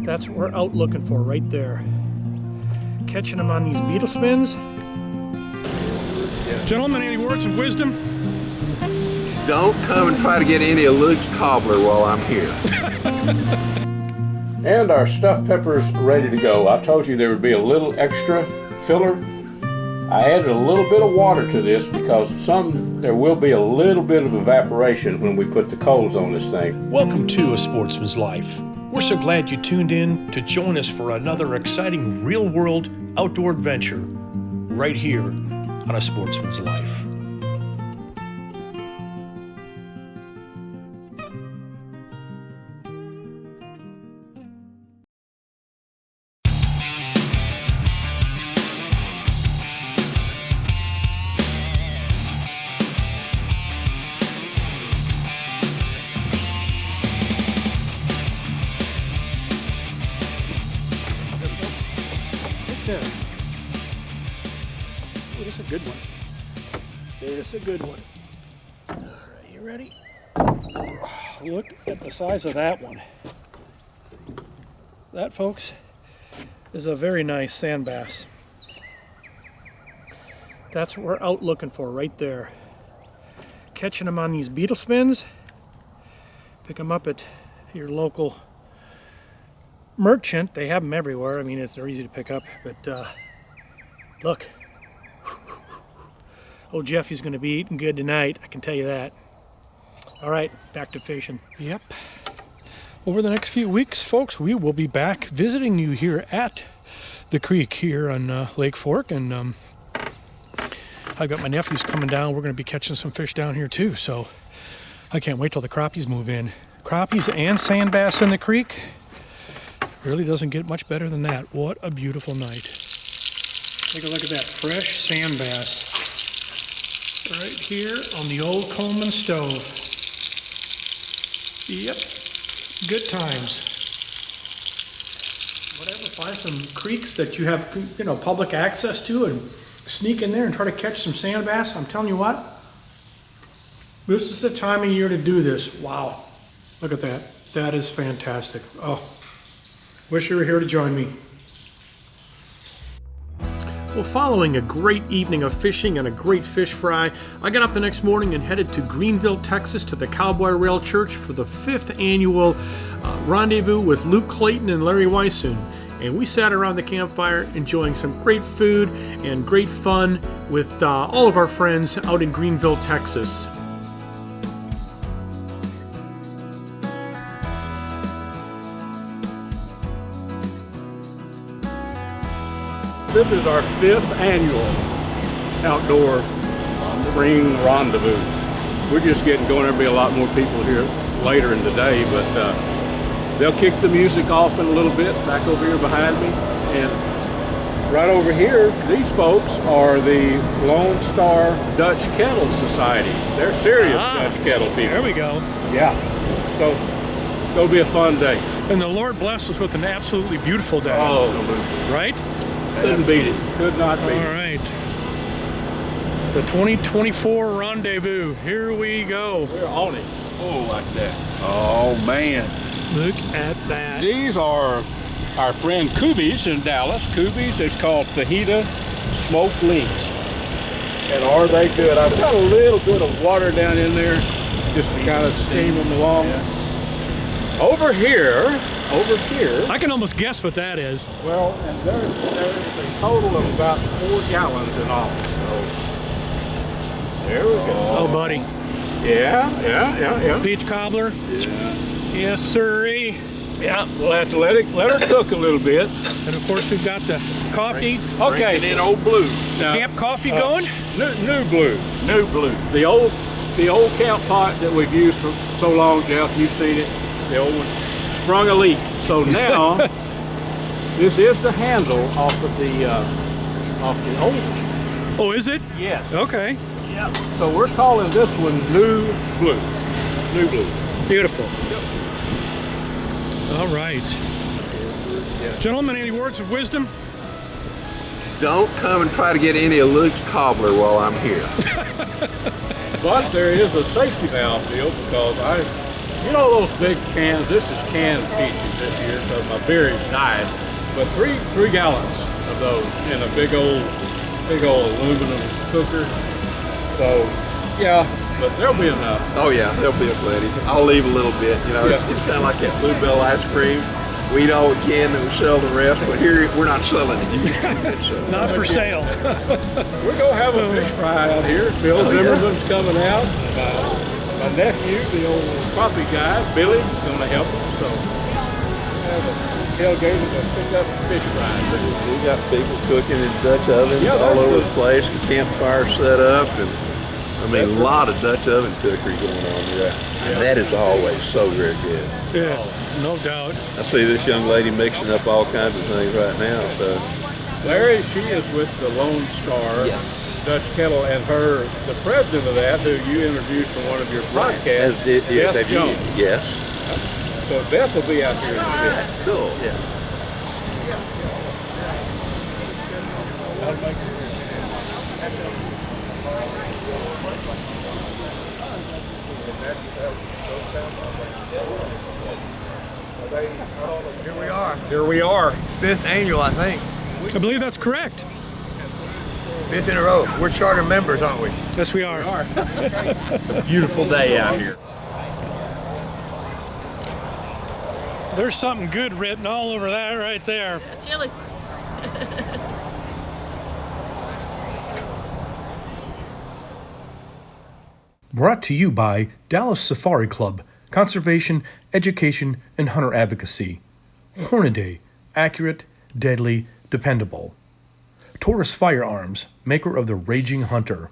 That's what we're out looking for right there. Catching them on these beetle spins. Gentlemen, any words of wisdom? Don't come and try to get any of Luke's cobbler while I'm here. And our stuffed peppers ready to go. I told you there would be a little extra filler. I added a little bit of water to this because there will be a little bit of evaporation when we put the coals on this thing. Welcome to A Sportsman's Life. We're so glad you tuned in to join us for another exciting real-world outdoor adventure right here on A Sportsman's Life. There. Oh, this is a good one. This is a good one. All right, you ready? Look at the size of that one. That, folks, is a very nice sand bass. That's what we're out looking for right there. Catching them on these beetle spins. Pick them up at your local merchant. They have them everywhere. I mean, they're easy to pick up, but look. Oh, Jeffy's going to be eating good tonight, I can tell you that. All right, back to fishing. Yep. Over the next few weeks, folks, we will be back visiting you here at the creek here on Lake Fork, and I've got my nephews coming down. We're going to be catching some fish down here too, so I can't wait till the crappies move in. Crappies and sand bass in the creek. Really doesn't get much better than that. What a beautiful night. Take a look at that fresh sand bass right here on the old Coleman stove. Yep, good times. Whatever, find some creeks that you have, public access to and sneak in there and try to catch some sand bass. I'm telling you what, this is the time of year to do this. Wow, look at that. That is fantastic. Oh. Wish you were here to join me. Well, following a great evening of fishing and a great fish fry, I got up the next morning and headed to Greenville, Texas to the Cowboy Rail Church for the 5th annual Rendezvous with Luke Clayton and Larry Weissoon. And we sat around the campfire enjoying some great food and great fun with all of our friends out in Greenville, Texas. This is our 5th annual outdoor spring rendezvous. We're just getting going. There'll be a lot more people here later in the day, but they'll kick the music off in a little bit back over here behind me. And right over here, these folks are the Lone Star Dutch Kettle Society. They're serious Dutch kettle people. There we go. Yeah. So it'll be a fun day. And the Lord bless us with an absolutely beautiful day. Oh, right? Couldn't beat it. Could not beat it. All right. The 2024 Rendezvous. Here we go. We're on it. Oh, like that. Oh, man. Look at that. These are our friend Kubi's in Dallas. Kubi's is called fajita smoked links. And are they good? I've got a little bit of water down in there just to kind of steam them along. Yeah. Over here, I can almost guess what that is. well, and there's a total of about 4 gallons in all. So, there we go. Oh, buddy. Yeah. Peach cobbler. Yeah. Yes, sirree. Yeah, we'll have to let her cook a little bit. And of course, we've got the coffee. Okay. Bringing in old blue. Now, Camp coffee going. New blue. The old camp pot that we've used for so long, Jeff, you've seen it. The old one sprung a leak. So now this is the handle off the old one. Oh, is it? Yes. Okay. Yeah. So we're calling this one New Blue. New Blue. Beautiful. Yep. All right. Gentlemen, any words of wisdom? Don't come and try to get any of Luke's cobbler while I'm here. But there is a safety valve deal because You know those big cans? This is canned peaches this year, so my berries died. But three gallons of those in a big old aluminum cooker. So yeah, but there'll be enough. Oh yeah, there'll be plenty. I'll leave a little bit. You know, it's kind of like that Bluebell ice cream. We eat all we can and we sell the rest, but here we're not selling it. Not for sale. We're gonna have a fish fry out here. Phil Zimmerman's coming out. My nephew, the old property guy, Billy, is gonna help him. So we have a tailgate to pick up fish fries. We got people cooking in Dutch ovens all over the place. The campfire set up, and I mean a lot of Dutch oven cookery going on here. And that is always so very good. Yeah, no doubt. I see this young lady mixing up all kinds of things right now. So. Larry, she is with the Lone Star Dutch Kettle, and the president of that, who you introduced on one of your broadcasts, Beth Jones. Yes. So Beth will be out here in a bit. Cool. Yeah. Here we are. 5th annual, I think. I believe that's correct. 5th in a row. We're charter members, aren't we? Yes, we are. Beautiful day out here. There's something good written all over that right there. Chili. Brought to you by Dallas Safari Club, Conservation, Education, and Hunter Advocacy. Hornaday, accurate, deadly, dependable. Taurus Firearms, maker of the Raging Hunter.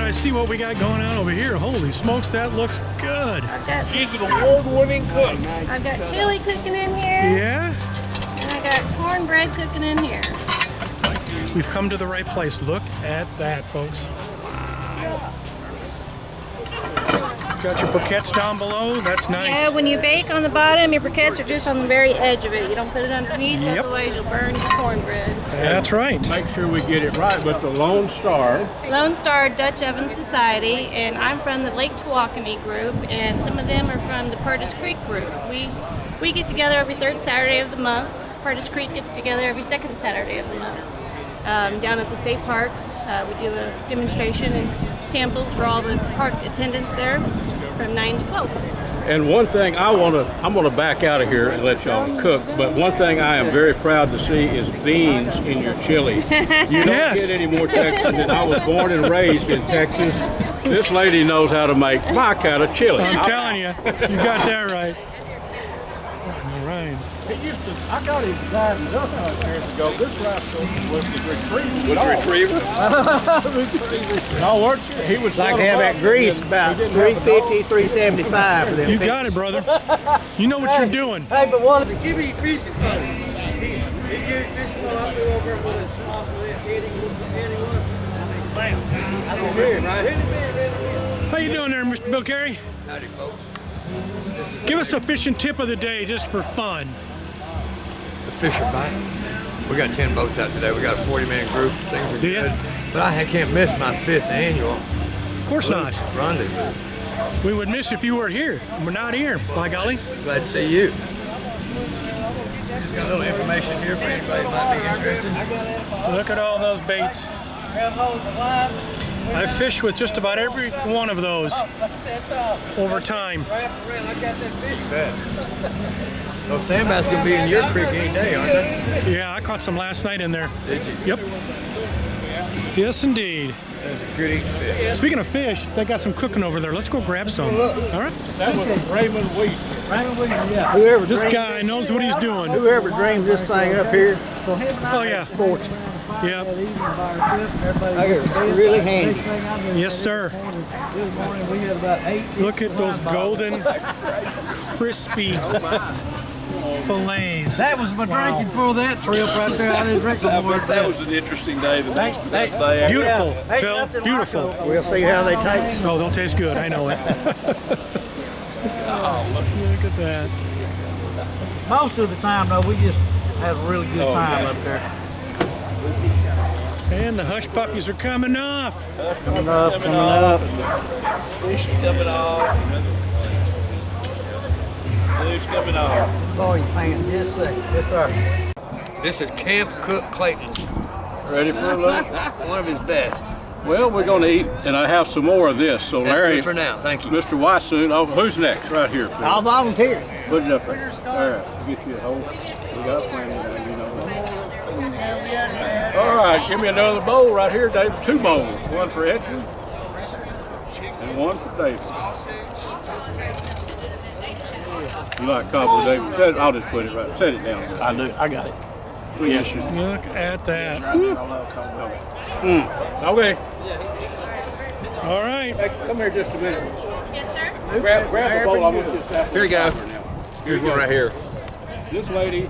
See what we got going on over here. Holy smokes, that looks good. She's an award-winning cook. I've got chili cooking in here. Yeah? And I got cornbread cooking in here. We've come to the right place. Look at that, folks. Got your briquettes down below. That's nice. Yeah, when you bake on the bottom, your briquettes are just on the very edge of it. You don't put it underneath, otherwise you'll burn your cornbread. That's right. Make sure we get it right with the Lone Star. Lone Star Dutch Oven Society, and I'm from the Lake Tawakoni group, and some of them are from the Purtis Creek group. We get together every third Saturday of the month. Purtis Creek gets together every second Saturday of the month. Down at the state parks, we do a demonstration and samples for all the park attendants there from 9 to 12. And one thing I'm gonna back out of here and let y'all cook, but one thing I am very proud to see is beans in your chili. You don't get any more Texan than I was born and raised in Texas. This lady knows how to make my kind of chili. I'm telling you, you got that right. All right. I got him tied enough years ago. This rascal was the retriever. No, he was Like to have that grease about 350, 375 for them. You got it, brother. You know what you're doing. Hey, but what? Give me fishing pole. He used this pole. I'll go over with a small anyone. Bam. I don't hear, right? How you doing there, Mr. Bill Carey? Howdy, folks. Give us a fishing tip of the day just for fun. The fish are biting. We got 10 boats out today. We got a 40-man group. Things are Do ya? good. But I can't miss my 5th annual Of course not. Rendezvous. We would miss if you weren't here. We're not here, by golly. Glad to see you. Just got a little information here for anybody who might be interested. Look at all those baits. I fished with just about every one of those over time. You bet. Those sand bass gonna be in your creek any day, aren't they? Yeah, I caught some last night in there. Did you? Yep. Yes, indeed. That's a good eating fish. Speaking of fish, they got some cooking over there. Let's go grab some. All right. That was Raymond Weiss. Whoever This dreamed guy knows what he's doing. Whoever dreamed this thing up here, Oh, yeah. fortune. Yeah. I got really handy. Yes, sir. Look at those golden, crispy fillets. That was my drinking for that trip right there. I didn't drink no more. That was an interesting day. The next day. Beautiful, Ain't Phil. nothing like Beautiful. those. We'll see how they taste. Oh, they'll taste good. I know it. Look at that. Most of the time, though, we just had a really good time up there. And the hush puppies are coming off. Coming up. Fish coming off. Blue's coming off. Oh, you pan just a second. Yes, sir. This is Camp Cook Clayton's. Ready for a look? One of his best. Well, we're going to eat, and I have some more of this. So, That's Larry, good for now. Thank you. Mr. Wysoon, oh, who's next? Right here. Phil. I'll volunteer. Put it up there. All right, get you a hold. We got plenty of them, you know. All right, give me another bowl right here, David. 2 bowls. One for Edgar and one for David. You like cobbler, David? I'll just put it right. Set it down. I do. I got it. Yes, you. Look at that. Okay. All right. Hey, come here just a minute. Yes, sir. Grab the bowl. I want this after. Here you go. Here's one right here. This lady.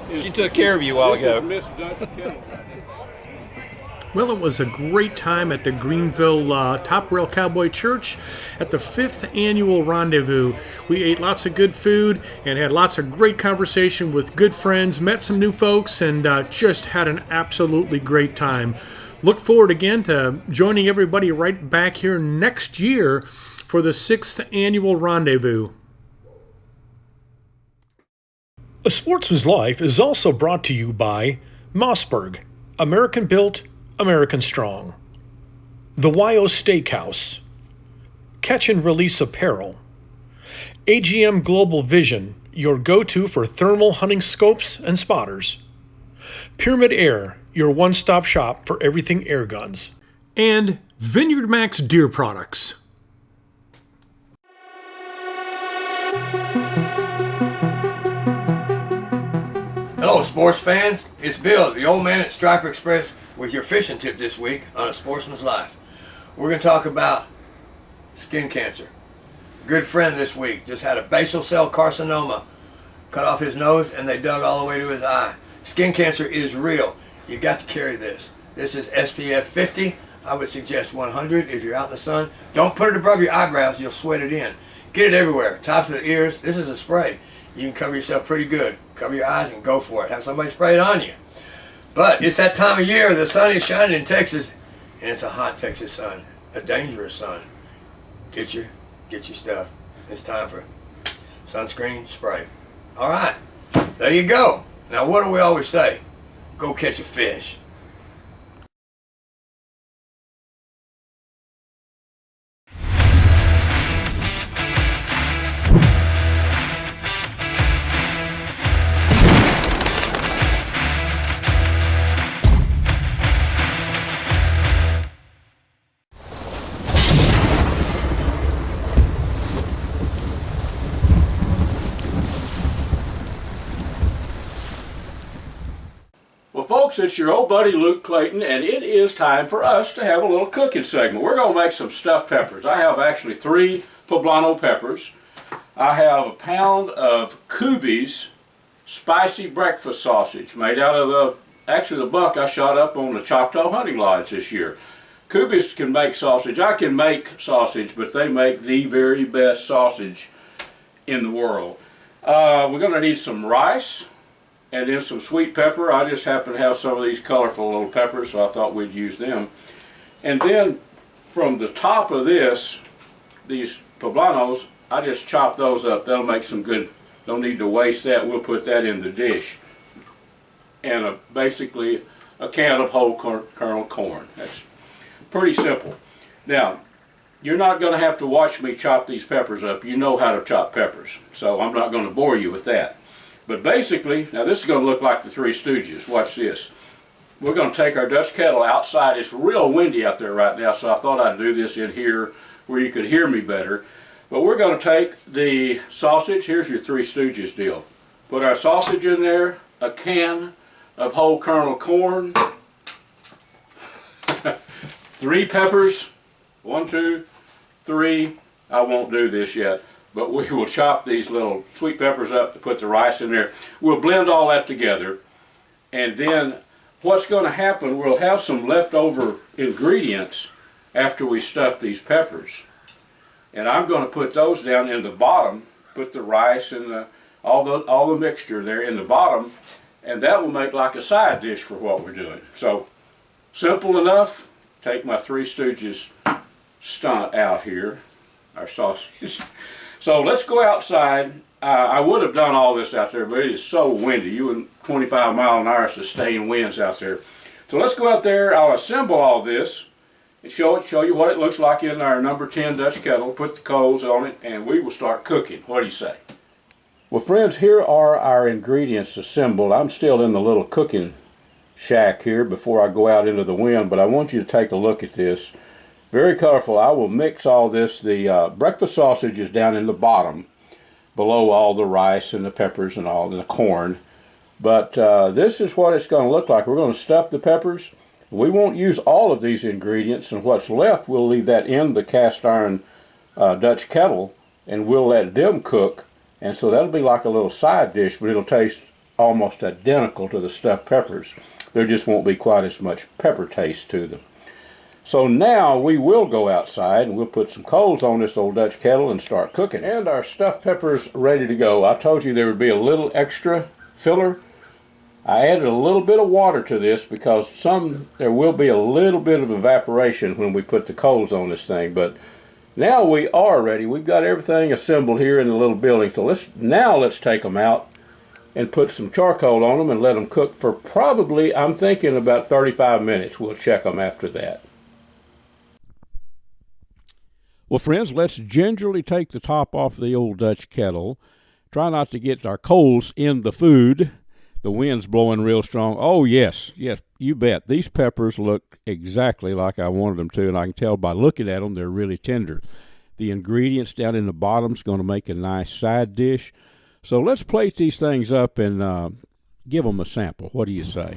She took care of you a while ago. Miss Dutch Kettle. Well, it was a great time at the Greenville Top Rail Cowboy Church at the 5th annual Rendezvous. We ate lots of good food and had lots of great conversation with good friends, met some new folks, and just had an absolutely great time. Look forward again to joining everybody right back here next year for the 6th annual Rendezvous. A Sportsman's Life is also brought to you by Mossberg, American Built, American Strong, the YO Steakhouse, Catch and Release Apparel, AGM Global Vision, your go-to for thermal hunting scopes and spotters, Pyramid Air, your one-stop shop for everything air guns, and Vineyard Max Deer Products. Hello, sports fans. It's Bill, the old man at Striper Express, with your fishing tip this week on A Sportsman's Life. We're going to talk about skin cancer. A good friend this week just had a basal cell carcinoma cut off his nose, and they dug all the way to his eye. Skin cancer is real. You got to carry this. This is SPF 50. I would suggest 100 if you're out in the sun. Don't put it above your eyebrows. You'll sweat it in. Get it everywhere. Tops of the ears. This is a spray. You can cover yourself pretty good. Cover your eyes and go for it. Have somebody spray it on you. But it's that time of year. The sun is shining in Texas, and it's a hot Texas sun, a dangerous sun. Get your stuff. It's time for sunscreen spray. All right, there you go. Now, what do we always say? Go catch a fish. folks, it's your old buddy Luke Clayton, and it is time for us to have a little cooking segment. We're going to make some stuffed peppers. I have actually 3 poblano peppers. I have a pound of Kube's spicy breakfast sausage made out of the buck I shot up on the Choctaw hunting lodge this year. Kube's can make sausage. I can make sausage, but they make the very best sausage in the world. We're going to need some rice. And then some sweet pepper. I just happen to have some of these colorful little peppers, so I thought we'd use them. And then from the top of these poblanos, I just chop those up. That'll make some good, don't need to waste that. We'll put that in the dish. And basically a can of whole kernel corn. That's pretty simple. Now, you're not going to have to watch me chop these peppers up. You know how to chop peppers, so I'm not going to bore you with that. But basically, now this is going to look like the Three Stooges. Watch this. We're going to take our Dutch kettle outside. It's real windy out there right now, so I thought I'd do this in here where you could hear me better. But we're going to take the sausage. Here's your Three Stooges deal. Put our sausage in there, a can of whole kernel corn, 3 peppers, 1, 2, 3. I won't do this yet. But we will chop these little sweet peppers up to put the rice in there. We'll blend all that together. And then what's going to happen, we'll have some leftover ingredients after we stuff these peppers. And I'm going to put those down in the bottom, put the rice and all the mixture there in the bottom, and that will make like a side dish for what we're doing. So simple enough. Take my Three Stooges stunt out here, our sausage. So let's go outside. I would have done all this out there, but it is so windy. You and 25 mile an hour sustained winds out there. So let's go out there. I'll assemble all this and show you what it looks like in our number 10 Dutch kettle. Put the coals on it, and we will start cooking. What do you say? Well, friends, here are our ingredients assembled. I'm still in the little cooking shack here before I go out into the wind, but I want you to take a look at this. Very colorful. I will mix all this. The breakfast sausage is down in the bottom, below all the rice and the peppers and all, and the corn. But this is what it's going to look like. We're going to stuff the peppers. We won't use all of these ingredients, and what's left, we'll leave that in the cast iron Dutch kettle, and we'll let them cook. And so that'll be like a little side dish, but it'll taste almost identical to the stuffed peppers. There just won't be quite as much pepper taste to them. So now we will go outside and we'll put some coals on this old Dutch kettle and start cooking. And our stuffed peppers ready to go. I told you there would be a little extra filler. I added a little bit of water to this because there will be a little bit of evaporation when we put the coals on this thing. But now we are ready. We've got everything assembled here in the little building. So let's take them out and put some charcoal on them and let them cook for probably, I'm thinking, about 35 minutes. We'll check them after that. Well, friends, let's gingerly take the top off the old Dutch kettle. Try not to get our coals in the food. The wind's blowing real strong. Oh, yes, you bet. These peppers look exactly like I wanted them to, and I can tell by looking at them they're really tender. The ingredients down in the bottom is going to make a nice side dish. So let's plate these things up and give them a sample. What do you say?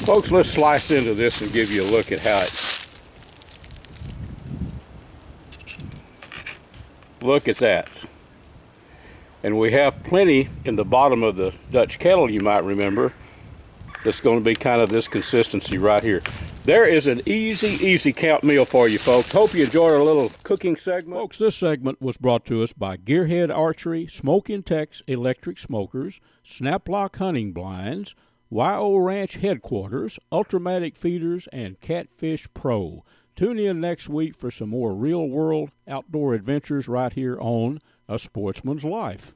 Folks, let's slice into this and give you a look at how it. Look at that. And we have plenty in the bottom of the Dutch kettle, you might remember, that's going to be kind of this consistency right here. There is an easy count meal for you folks. Hope you enjoyed our little cooking segment. Folks, this segment was brought to us by Gearhead Archery, Smoke and Tex Electric Smokers, Snaplock Hunting Blinds, YO Ranch Headquarters, Ultramatic Feeders, and Catfish Pro. Tune in next week for some more real-world outdoor adventures right here on A Sportsman's Life.